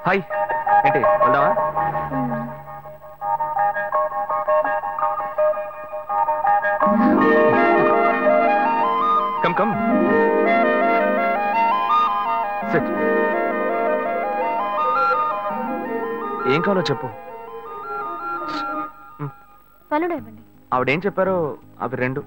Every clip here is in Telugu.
హాయ్, ఏంటి వెళ్దామా? Come come SIT. ఏం కావాలో చెప్పు. పనులు ఇవ్వండి. ఆవిడేం చెప్పారో అవి రెండు.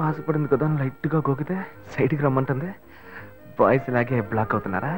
ఆశపడింది కదా, లైట్ గా గోకితే సైడ్కి రమ్మంటుంది. బాయ్స్ ఇలాగే బ్లాక్ అవుతున్నారా?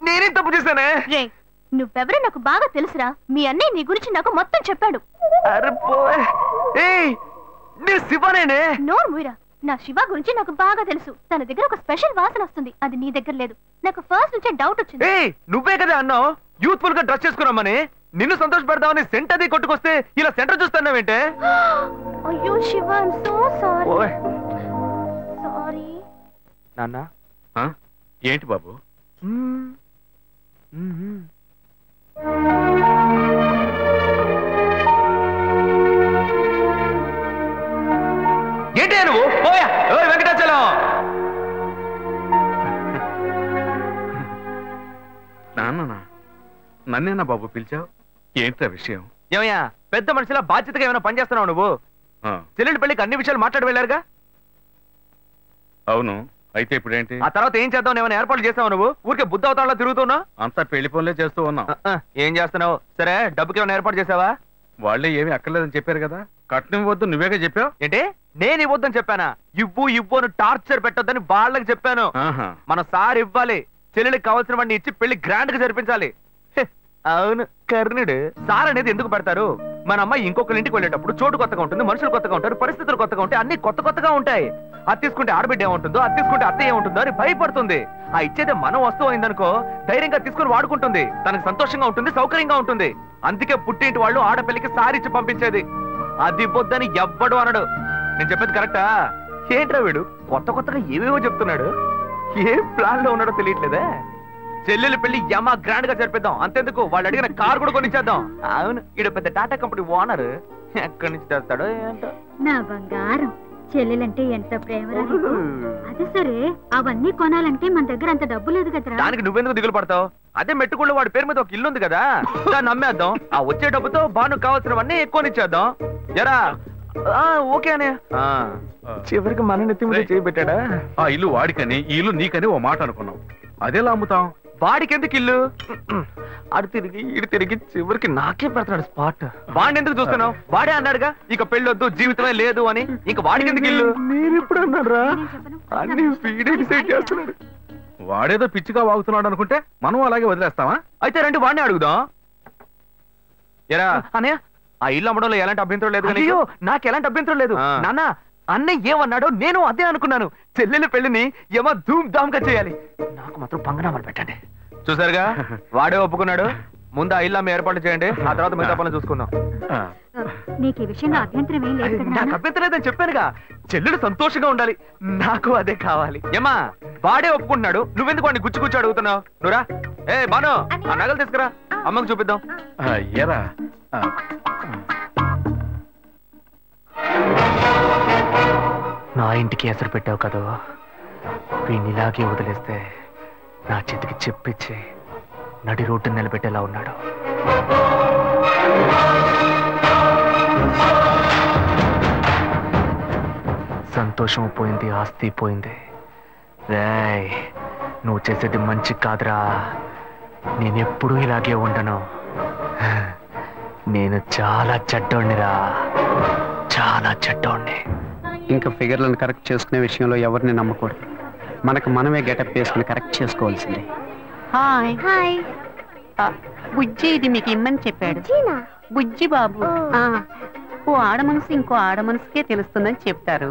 నేనేం తప్పు చేశానే? నువ్వెవరో నాకు బాగా తెలుసురా. మీ అన్నయ్య నీ గురించి నాకు మొత్తం చెప్పాడు. శివనేనే. నోరు మూయరా. నా శివ గురించి నాకు బాగా తెలుసు. తన దగ్గర ఒక స్పెషల్ వాసన వస్తుంది, అది నీ దగ్గర లేదు. నాకు ఫస్ట్ నుంచే డౌట్ వచ్చింది. నువ్వే కదా అన్నావు యూత్ఫుల్ గా డ్రెస్ చేసుకున్నామని. నిన్ను సంతోష పెడదామని సెంట్ అది కొట్టుకొస్తే ఇలా సెంటర్ చూస్తున్నావేంటే? అయ్యో Shiva, I'm so sorry. Sorry నాన్న. ఏంటి బాబు? ఏంటి నువ్వు? పోయా వెంకటాచలం. నాన్న, నన్నేనా బాబు పిలిచావు? ఏంటా విషయం? ఏమయ్యా, పెద్ద మనిషిలా బాధ్యతగా ఏమైనా పని చేస్తున్నావు నువ్వు? చెల్లెలి పెళ్లికి అన్ని విషయాలు మాట్లాడి వెళ్ళారుగా? అవును, అయితే ఇప్పుడేంటి? ఆ తర్వాత ఏం చేద్దాం? ఏమైనా ఏర్పాట్లు చేస్తావు నువ్వు? ఊరికే బుద్ధ అవతారంలో తిరుగుతున్నావు. అంతా పెళ్లి పనులే చేస్తూ ఉన్నాం. ఏం చేస్తున్నావు? సరే, డబ్బుకి ఏమైనా ఏర్పాటు చేసావా? వాళ్ళే ఏమీ అక్కర్లేదని చెప్పారు కదా. కట్నం ఇవ్వద్దు నువ్వేగా చెప్పావు. ఏంటి? నేను ఇవ్వద్దని చెప్పానా? ఇవ్వు ఇవ్వు అని టార్చర్ పెట్టొద్దని వాళ్ళకి చెప్పాను. మన సార్ ఇవ్వాలి. చెల్లెలికి కావాల్సిన వాడిని ఇచ్చి పెళ్లి గ్రాండ్ గా జరిపించాలి. అవును, కర్ణుడు. సార్ అనేది ఎందుకు పెడతారు? మన అమ్మాయి ఇంకొకరి ఇంటికి వెళ్ళేటప్పుడు చోటు కొత్తగా ఉంటుంది, మనుషులు కొత్తగా ఉంటారు, పరిస్థితులు కొత్తగా ఉంటాయి, అన్ని కొత్తగా ఉంటాయి. అది తీసుకుంటే ఆడబిడ్డ ఏముంటుందో, అది తీసుకుంటే అత్త ఏముంటుందో అని భయపడుతుంది. ఆ ఇచ్చేదే మనం వస్తువు అయిందనుకో ధైర్యంగా తీసుకుని వాడుకుంటుంది. తనకు సంతోషంగా ఉంటుంది, సౌకర్యంగా ఉంటుంది. అందుకే పుట్టింటి వాళ్ళు ఆడపిల్లకి సారిచ్చి పంపించేది. అది పొద్దని ఎవ్వడు అనడు. నేను చెప్పేది కరెక్టా? ఏంట్రా వీడు కొత్తగా ఏవేవో చెప్తున్నాడు. ఏ ప్లాన్ లో ఉన్నాడో తెలియట్లేదే. చెల్లెలు పెళ్లి యమా గ్రాండ్ గా జరిపిద్దాం. అంతెందుకు, వాళ్ళు అడిగిన కార్ కూడా కొనిచ్చేద్దాం. అవును, ఈడ పెద్ద టాటా కంపెనీ ఓనర్. ఎక్కడి నుంచి తెస్తాడో ఏంటో. నా బంగారం, చెల్లెలంటే ఎంత ప్రేమ. అదే సరే, అవన్నీ కొనాలంటే మన దగ్గర అంత డబ్బు లేదు కదరా. దానికి నువ్వెందుకు దిగులు పడతావు? అదే మెట్టుకుళ్ళు వాడి పేరు మీద ఒక ఇల్లు ఉంది కదా, దాన్ని అమ్మేద్దాం. ఆ వచ్చే డబ్బుతో బాను కావాల్సినవన్నీ ఎక్కువనిచ్చేద్దాం. ఎరా? ఓకే అనే. చివరికి మన నెత్తి మీద చేయబెట్టాడా? ఆ ఇల్లు వాడికని, ఈ ఇల్లు నీకని ఓ మాట అనుకున్నాం. అదేలా అమ్ముతాం? వాడికి ఎందుకు ఇల్లు? అడు తిరిగి ఇటు తిరిగి చివరికి నాకే పెడతాడు స్పాట్. వాడిని ఎందుకు చూస్తున్నావు? వాడే అన్నాడుగా ఇక పెళ్ళొద్దు, జీవితమే లేదు అని. ఇంక వాడికి ఎందుకు ఇల్లు? నేను ఎప్పుడు అన్నాడు? అన్ని వీడే డిసైడ్ చేస్తున్నాడు. వాడేదో పిచ్చిగా వాగుతున్నాడు అనుకుంటే మనం అలాగే వదిలేస్తావా? అయితే రండి వాడిని అడుగుదాం. ఎరా అన్నయ్య, ఆ ఇల్లు అమ్మడంలో ఎలాంటి అభ్యంతరం లేదు. అయ్యో, నాకు ఎలాంటి అభ్యంతరం లేదు నాన్న. అన్నయ్య ఏమన్నాడో నేను అదే అనుకున్నాను. చెల్లెల పెళ్లిని ఏమో ధూమ్ ధామ్ గా చేయాలి. నాకు మాత్రం పంగనామాలు పెట్టండి. చూసారుగా, వాడే ఒప్పుకున్నాడు. ముందు ఆ ఇల్లు అమ్మ ఏర్పాటు చేయండి, ఆ తర్వాత మిగతా పనులు చూసుకుందాం. నీకు ఈ విషయంలో అభ్యంతరం ఏం లేదు? నాకు అభ్యంతరం లేదని చెప్పానుగా. చెల్లెలు సంతోషంగా ఉండాలి, నాకు అదే కావాలి. ఏమా, వాడే ఒప్పుకుంటున్నాడు, నువ్వెందుకు వాడిని గుచ్చి అడుగుతున్నావు? నువ్వురా. బాను, ఆ నగలు తీసుకురా, అమ్మకు చూపిద్దాం. ఎరా, నా ఇంటికి ఎసరు పెట్టావు కదా, వీడిని ఇలాగే వదిలేస్తే నా చేతికి చెప్పిచ్చి నడి రోడ్డు నిలబెట్టేలా ఉన్నాడు. సంతోషం పోయింది, ఆస్తి పోయింది. రేయ్, నువ్వు చేసేది మంచి కాదురా. నేనెప్పుడూ ఇలాగే ఉండను. నేను చాలా చెడ్డోణ్ణిరా, చాలా చెడ్డోణ్ణి. ఇంకా ఫిగర్లను కరెక్ట్ చేసుకునే విషయంలో ఎవరిని నమ్మకూడదు. మనకు మనమే గెటప్ వేసుకుని కరెక్ట్ చేసుకోవాల్సిందే. Hi hi. బుజ్జి ఇది మీకు ఇమ్మని చెప్పాడు. బుజ్జి బాబు. ఓ ఆడ మనసు ఇంకో ఆడ మనసుకే తెలుస్తుందని చెప్తారు.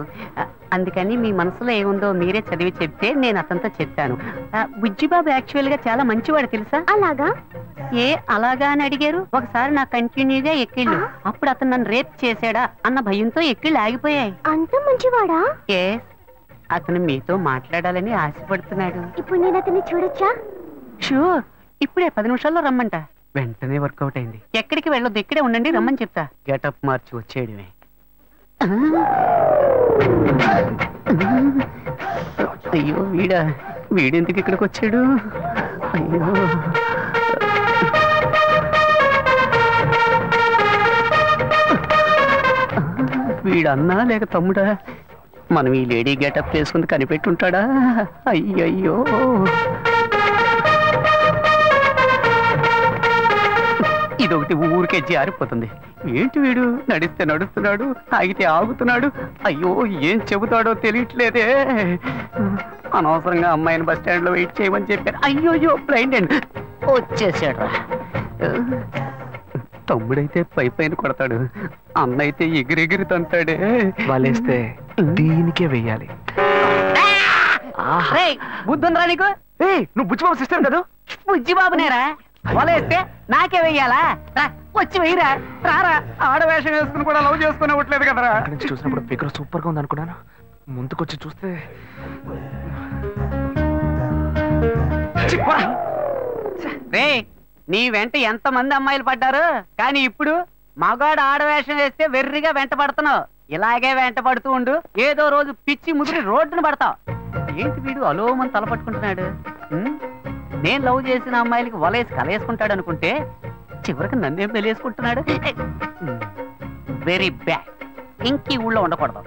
అందుకని మీ మనసులో ఏముందో మీరే చదివి చెప్తే నేను అతనితో చెప్పాను. బుజ్జి బాబు యాక్చువల్ గా చాలా మంచివాడు తెలుసా? అలాగా? ఏ అలాగా అని అడిగారు? ఒకసారి నాకు కంటిన్యూగా ఎక్కిళ్ళు, అప్పుడు అతను నన్ను రేప్ చేశాడా అన్న భయంతో ఎక్కిళ్ళు ఆగిపోయాయి. అంత మంచివాడా? ఏ అతను మీతో మాట్లాడాలని ఆశపడుతున్నాడు. ఇప్పుడు నేను అతన్ని చూడొచ్చా? షూర్, ఇప్పుడే 10 నిమిషాల్లో రమ్మంట. వెంటనే వర్కౌట్ అయింది. ఎక్కడికి వెళ్ళొద్దు, ఇక్కడే ఉండండి, రమ్మని చెప్తా. గెటప్ మార్చి వచ్చేయడమే. అయ్యో వీడెందుకు ఇక్కడికి వచ్చాడు? అయ్యో వీడన్నా లేక తమ్ముడా? మనం ఈ లేడీ గెటప్ వేసుకుని కనిపెట్టుంటాడా? అయ్యయ్యో ఇదొకటి ఊరికే జారిపోతుంది. ఏంటి వీడు నడిస్తే నడుస్తున్నాడు, ఆగితే ఆగుతున్నాడు. అయ్యో ఏం చెబుతాడో తెలియట్లేదే. అనవసరంగా అమ్మాయిని బస్ స్టాండ్ లో వెయిట్ చేయమని చెప్పారు. అయ్యోయ్యో బ్లైండ్ అండ్ వచ్చేసాడు. తమ్ముడైతే పైన కొడతాడు, అన్న అయితే ఎగిరెగిరి తంతాడే. వలేస్తే దీనికే వెయ్యాలి. బుద్ధుందిరా నీకు? నువ్వు బుచ్చిబాబు సిస్టర్ కదా? బుజ్జిబాబునేరా? వలేస్తే నాకే వెయ్యాలా? వచ్చి వెయ్యరా, రారా. ఆడవేషం వేసుకుని కూడా లవ్ చేసుకుని అవ్వట్లేదు కదరా. నుంచి చూసినప్పుడు ఫిగర్ సూపర్ గా ఉంది అనుకున్నాను. ముందుకొచ్చి చూస్తే రే, నీ వెంట ఎంతమంది అమ్మాయిలు పడ్డారు, కానీ ఇప్పుడు మగాడు ఆడవేషం వేస్తే వెర్రిగా వెంట పడుతున్నావు. ఇలాగే వెంట పడుతూ ఉండు, ఏదో రోజు పిచ్చి ముదిరి రోడ్డును పడతావు. ఏంటి వీడు అలోమని తలపట్టుకుంటున్నాడు? నేను లవ్ చేసిన అమ్మాయిలకి వలేసి కలేసుకుంటాడు అనుకుంటే చివరికి నన్నేం పెళ్ళేసుకుంటున్నాడు. Very bad. ఇంకీ ఊళ్ళో ఉండకూడదు,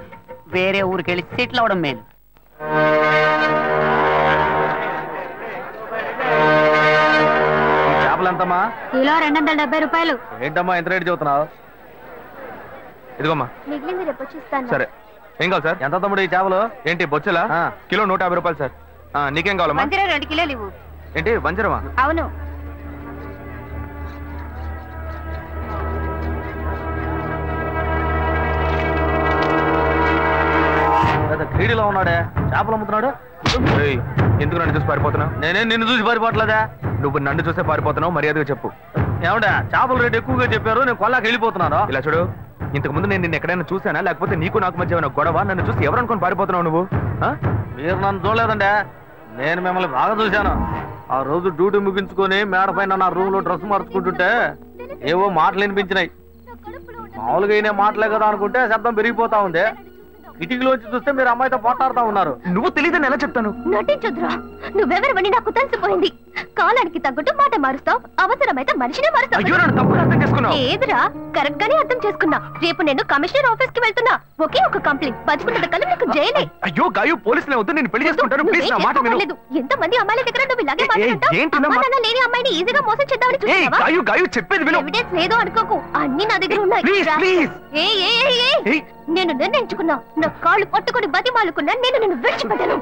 వేరే ఊరికి వెళ్ళి సెటిల్ అవడం మేలు. చేపలు ఎంతమ్మా? కిలో 270 రూపాయలు. ఏంటమ్మా ఎంత రేటు చెబుతున్నావు? ఇదిగోమ్మా. మిగిలింది రేపు వచ్చి ఇస్తాను. సరే, ఏం కావాలి సార్? ఎంత తమ్ముడు ఈ చేపలు? ఏంటి బొచ్చులా? కిలో 150 రూపాయలు సార్. నీకేం కావాలమ్మా? 2 కిలోలు ఇవ్వు. ఏంటి వంజరమా? అవును. క్రీడలో ఉన్నాడే, చేపలు అమ్ముతున్నాడు. ఎందుకు నన్ను చూసి పారిపోతున్నావు? నేనేం నిన్ను చూసి పారిపోవట్లేదా? నువ్వు నన్ను చూసే పారిపోతున్నావు, మర్యాదగా చెప్పు. ఏమంటే చేపల రేటు ఎక్కువగా చెప్పారు, నేను కొల్లాకి వెళ్ళిపోతున్నాను. ఇలా చూడు, ఇంతకు ముందు నేను నిన్ను ఎక్కడైనా చూసానా, లేకపోతే నీకు నాకు మధ్య ఏమైనా గొడవ? నన్ను చూసి ఎవరు అనుకుని పారిపోతున్నావు నువ్వు? మీరు నన్ను చూడలేదండి, నేను మిమ్మల్ని బాగా చూశాను. ఆ రోజు డ్యూటీ ముగించుకొని మేడ పైన నా రూమ్ లో డ్రెస్ మార్చుకుంటుంటే ఏవో మాటలు వినిపించినాయి. మామూలుగా అయినా మాటలే కదా అనుకుంటే శబ్దం పెరిగిపోతా ఉంది. కిటికీలోంచి చూస్తే మీరు అమ్మాయితో పోటాడుతా ఉన్నారు. నువ్వు తెలియదని ఎలా చెప్తాను? నటించొద్దురా, నువ్వెవరివని నాకు తెలిసిపోయింది. కాలానికి తగ్గట్టు మాట మారుస్తావు, అవసరమైతే మనిషినే మారుస్తావు. ఏదిరా, కరెక్ట్ గానే అర్థం చేసుకున్నా. రేపు నేను కమిషనర్ ఆఫీస్ కి వెళ్తున్నా. ఒకే ఒక కంప్లైంట్, బతుకున్న కళ్ళు నీకు జైలే. అయ్యో గాయు, పోలీసులే వద్దు, నేను పెళ్లి చేసుకుంటాను. ప్లీజ్ నా మాట విను. ఎంతమంది అమ్మాయిల దగ్గర నువ్వు ఇలాగే మాట్లాడతావు? లేని అమ్మాయిని ఈజీగా మోసం చేద్దామని చూస్తున్నావా? గాయు గాయు చెప్పేది విను. ఎవిడెన్స్ లేదు అనుకోకు, అన్ని నా దగ్గర ఉన్నాయి. నేను నిర్ణయించుకున్నా, నా కాళ్ళు పట్టుకుని బతిమాలుకున్నా, నేను నిన్ను విడిచిపెట్టాను.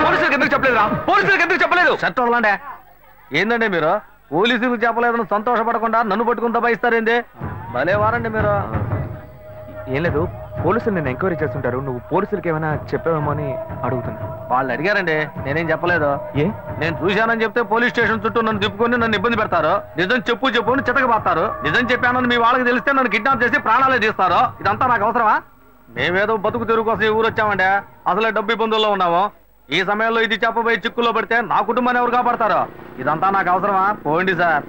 పోలీసులకు ఎందుకు చెప్పలేదురా? పోలీసులకు ఎందుకు చెప్పలేదు? చట్టంలాండే ఏందండి మీరు? పోలీసులకు చెప్పలేదని సంతోషపడకుండా నన్ను పట్టుకుని దబాయిస్తారేంది? భలే వారండి మీరు. ఏం లేదు, పోలీసులు నేను ఎంక్వైరీ చేస్తుంటారు. నువ్వు పోలీసులకి ఏమైనా చెప్పావేమో అని అడుగుతున్నా. వాళ్ళు అడిగారండి, నేనేం చెప్పలేదు. ఏ? నేను చూశానని చెప్తే పోలీస్ స్టేషన్ చుట్టూ నన్ను తిప్పుకొని నన్ను ఇబ్బంది పెడతారు. నిజం చెప్పు అని చితకబాస్తారు. నిజం చెప్పానని మీ వాళ్ళకి తెలిస్తే నన్ను కిడ్నాప్ చేసి ప్రాణాలే తీస్తారు. ఇదంతా నాకు అవసరమా? మేమేదో బతుకు తెరుగు కోసం ఈ ఊరు వచ్చామండి, అసలే డబ్బు ఇబ్బందుల్లో ఉన్నాము. ఈ సమయంలో ఇది చెప్పబోయి చిక్కుల్లో పడితే నా కుటుంబాన్ని ఎవరు కాపాడతారో? ఇదంతా నాకు అవసరమా? పోండి సార్.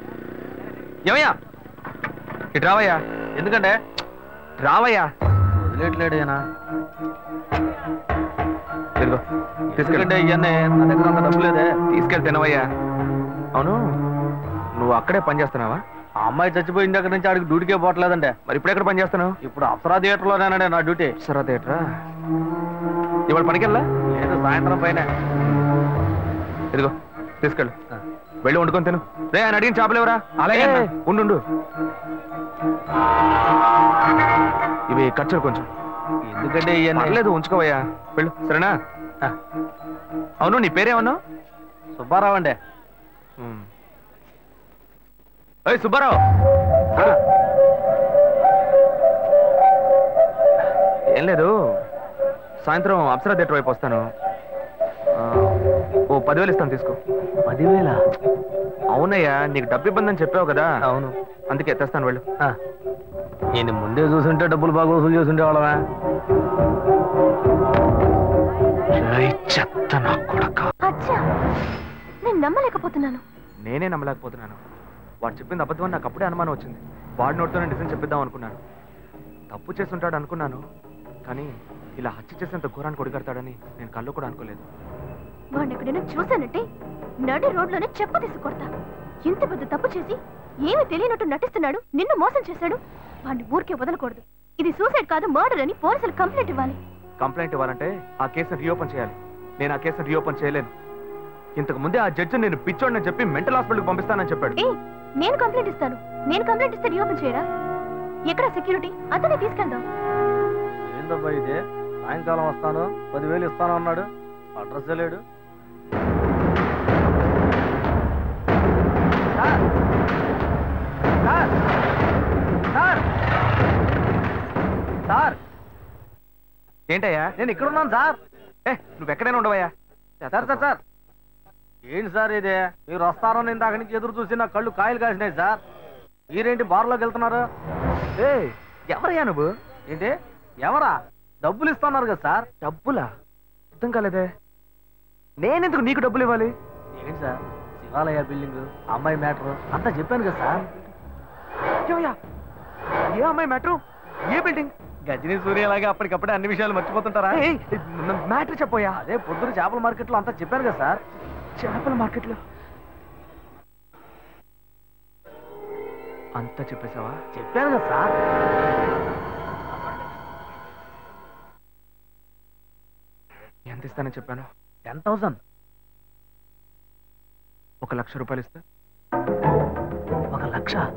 ఏమయ్యా ఇటు రావయ్యా. ఎందుకంటే రావయ్యా. వదిలేట్లేడేనా? తీసుకెళ్ళండి. ఇవన్నీ నా దగ్గర అంత డబ్బు లేదే. తీసుకెళ్ళి తినవయ్యా. అవును, నువ్వు అక్కడే పని చేస్తున్నావా? ఆ అమ్మాయి చచ్చిపోయిన దగ్గర నుంచి ఆడికి డ్యూటీకే పోవట్లేదంటే. మరి ఇప్పుడు ఎక్కడ పని చేస్తాను? ఇప్పుడు అప్సరా థియేటర్లోనేనండి నా డ్యూటీ. అప్సరా థియేటరా? ఇవాళ పనికెళ్ళా? లేదు, సాయంత్రం పైన. ఇదిగో తీసుకెళ్ళు, వెళ్ళి వండుకొని తిను. రే ఆయన అడిగిన చేపలు ఎవరా? అలాగే ఉండు. ఇవి ఖర్చులు కొంచెం. ఎందుకంటే లేదు, ఉంచుకోవయ్యా, వెళ్ళు. సరేనా? అవును, నీ పేరేమన్నావు? సుబ్బారావు అండి. సుబ్బారావు, ఏం లేదు, సాయంత్రం అప్సరా థియేటర్ వైపు వస్తాను. ఓ 10,000 ఇస్తాను, తీసుకో. 10,000? అవునయ్యా, నీకు డబ్బు ఇబ్బంది అని చెప్పావు కదా. అవును, అందుకే తెస్తాను, వెళ్ళు. నేను ముందే చూసుంటే డబ్బులు బాగా వసూలు చేస్తుంటే వాళ్ళవా? చెత్త నా కొడక. నేను నమ్మలేకపోతున్నాను. నేనే నమ్మలేకపోతున్నాను. వాడు చెప్పింది అబద్ధం నాకు అప్పుడే అనుమానం వచ్చింది. వాడి నోటితోనే నిజం చెప్పిద్దాం అనుకున్నాను. తప్పు చేస్తుంటాడు అనుకున్నాను, కానీ ఇలా హత్య చేసేంత ఘోరాన్ని కొడిగడతాడని నేను కళ్ళు కూడా అనుకోలేదు. వాడిని ఎక్కడైనా చూశానంటే నడి రోడ్లోనే చెప్పు తీసి కొడతా. ఇంత పెద్ద తప్పు చేసి ఏమీ తెలియనట్టు నటిస్తున్నాడు, నిన్ను మోసం చేశాడు. వాడిని ఊరికే వదలకూడదు. ఇది సూసైడ్ కాదు, మర్డర్ అని పోలీసులు కంప్లైంట్ ఇవ్వాలి. కంప్లైంట్ ఇవ్వాలంటే ఆ కేసును రీఓపెన్ చేయాలి. నేను ఆ కేసును రీఓపెన్ చేయలేను. ఇంతకు ముందే ఆ జడ్జి నేను పిచ్చోడని చెప్పి మెంటల్ హాస్పిటల్కి పంపిస్తానని చెప్పాడు. నేను కంప్లైంట్ ఇస్తాను. నేను కంప్లైంట్ ఇస్తే రీఓపెన్ చేయరా? ఎక్కడ సెక్యూరిటీ? అతనే తీసుకెళ్దాం. ఏందబ్బా ఇదే, సాయంకాలం వస్తాను 10,000 ఇస్తాను అన్నాడు, అడ్రస్ లేడు. సార్, ఏంటయ్యా? నేను ఇక్కడ ఉన్నాను సార్. నువ్వు ఎక్కడైనా ఉండవయ్యా? సార్ సార్ సార్, ఏంటి సార్ ఇదే? మీరు వస్తారని ఇందాక నుంచి ఎదురు చూసి నా కళ్ళు కాయలు కాసినాయి సార్. మీరేంటి బార్లోకి వెళ్తున్నారు? ఎవరయ్యా నువ్వు? ఏంటి ఎవరా? డబ్బులు ఇస్తున్నారు కదా సార్. డబ్బులా? అర్థం కాలేదే. నేనెందుకు నీకు డబ్బులు ఇవ్వాలి? ఏంటి సార్, శివాలయ బిల్డింగ్, అమ్మాయి మ్యాటర్ అంతా చెప్పాను కదా సార్. ఏ అమ్మాయి మ్యాటర్? ఏ బిల్డింగ్? గజనీ సూర్యలాగా అప్పటికప్పుడే అన్ని విషయాలు మర్చిపోతుంటారా? మ్యాటర్ చెప్పోయా. అదే పొద్దున చేపల మార్కెట్లో అంతా చెప్పాను కదా సార్. చేపల మార్కెట్లో అంతా చెప్పేశావా? చెప్పాను కదా సార్. ఎంత ఇస్తానని చెప్పాను? 10,000. 1,00,000 రూపాయలు ఇస్తా. 1,00,000?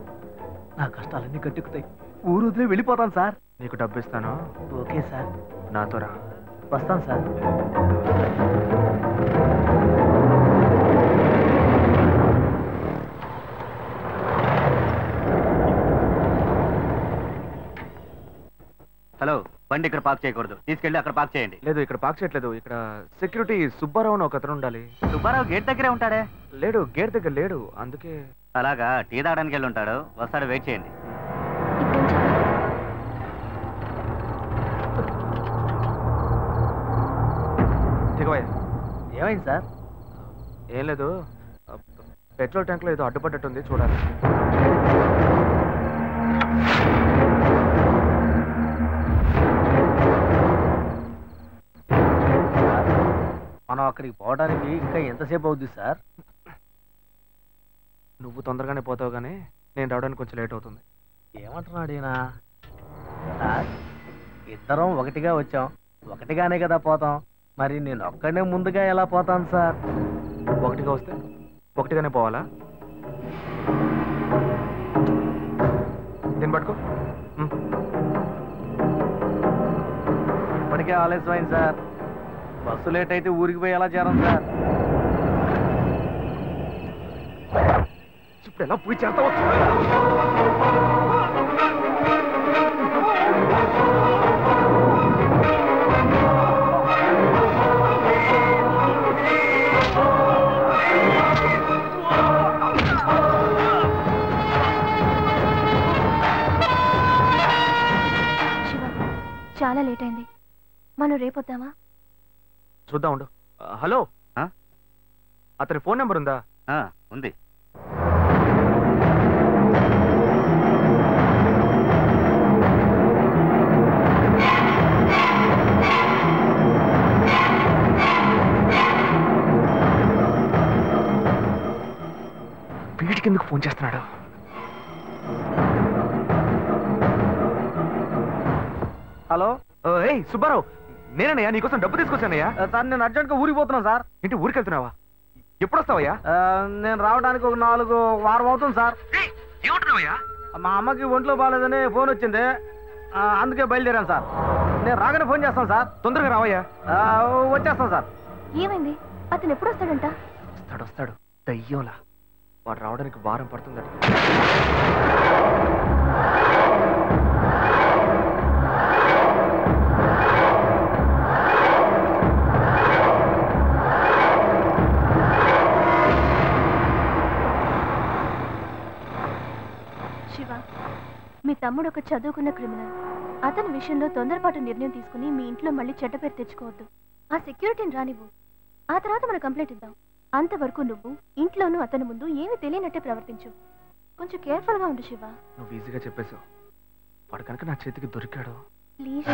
నా కష్టాలన్నీ కట్టుకుతాయి. ఊరు వదిలే వెళ్ళిపోతాను సార్. నీకు డబ్బు ఇస్తాను. Okay sir. నాతో రా. వస్తాను సార్. హలో, బండి ఇక్కడ పార్క్ చేయకూడదు, తీసుకెళ్ళి అక్కడ పార్క్ చేయండి. లేదు, ఇక్కడ పార్క్ చేయట్లేదు. ఇక్కడ సెక్యూరిటీ సుబ్బారావు అని ఒక అతను ఉండాలి. సుబ్బారావు గేట్ దగ్గరే ఉంటాడే. లేడు, గేట్ దగ్గర లేడు, అందుకే. అలాగా, టీ తాగడానికి వెళ్ళి ఉంటాడు, వస్తాడు, వెయిట్ చేయండి. దిగవయ్యా. ఏమైంది సార్? ఏం లేదు, పెట్రోల్ ట్యాంక్ లో ఏదో అడ్డుపడ్డట్టుంది, చూడాలి. మనం అక్కడికి పోవడానికి ఇంకా ఎంతసేపు అవుద్ది సార్? నువ్వు తొందరగానే పోతావు, కానీ నేను రావడానికి కొంచెం లేట్ అవుతుంది. ఏమంటున్నాడు ఈయన? సార్, ఇద్దరం ఒకటిగా వచ్చాం, ఒకటిగానే కదా పోతాం. మరి నేను ఒక్కడే ముందుగా ఎలా పోతాను సార్? ఒకటిగా వస్తే ఒకటిగానే పోవాలా? దీన్ని పట్టుకో. ఇప్పటికే ఆలస్యమైంది సార్. బస్సు లేట్ అయితే ఊరికి పోయి ఎలా చేరం సార్? ఇప్పుడు ఎలా పోయి చేస్తావు? చాలా లేట్ అయింది, మనం రేపొద్దామా? చూద్దాం, ఉండు. హలో, అతని ఫోన్ నెంబర్ ఉందా? ఉంది. వీడికి ఎందుకు ఫోన్ చేస్తున్నాడు? హలో ఏయ్ సుబ్బారావు, నేనయ్యా నీకోసం డబ్బు తీసుకొచ్చానయ్యా. సార్ నేను అర్జెంట్ గా ఊరికి పోతున్నాను సార్. ఏంటి ఊరికి వెళ్తున్నావా? ఎప్పుడు వస్తావయ్యా? నేను రావడానికి ఒక 4 వారం అవుతుంది సార్. ఏమంటున్నావయ్యా? మా అమ్మకి ఒంట్లో బాగాలేదని ఫోన్ వచ్చింది, అందుకే బయలుదేరాను సార్. నేను రాగానే ఫోన్ చేస్తాను సార్. తొందరగా రావయ్యా. వచ్చేస్తాను సార్. ఏమైంది? అతను ఎప్పుడు వస్తాడంట? వస్తాడు దయ్యంలా. వాడు రావడానికి వారం పడుతుందట. శివ, మీ తమ్ముడు ఒక చదువుకున్న క్రిమినల్. అతని విషయంలో తొందరపాటు నిర్ణయం తీసుకుని మీ ఇంట్లో మళ్ళీ చెడ్డ పేరు తెచ్చుకోవద్దు. ఆ సెక్యూరిటీని రానివ్వు, ఆ తర్వాత మనం కంప్లైంట్ ఇద్దాం. అంతవరకు నువ్వు ఇంట్లోనూ అతని ముందు ఏమీ తెలియనట్టే ప్రవర్తించు. కొంచెం కేర్ఫుల్ గా ఉండు శివ. నువ్వు ఈజీగా చెప్పేశావు. వాడు కనుక నా చేతికి దొరికాడు. ప్లీజ్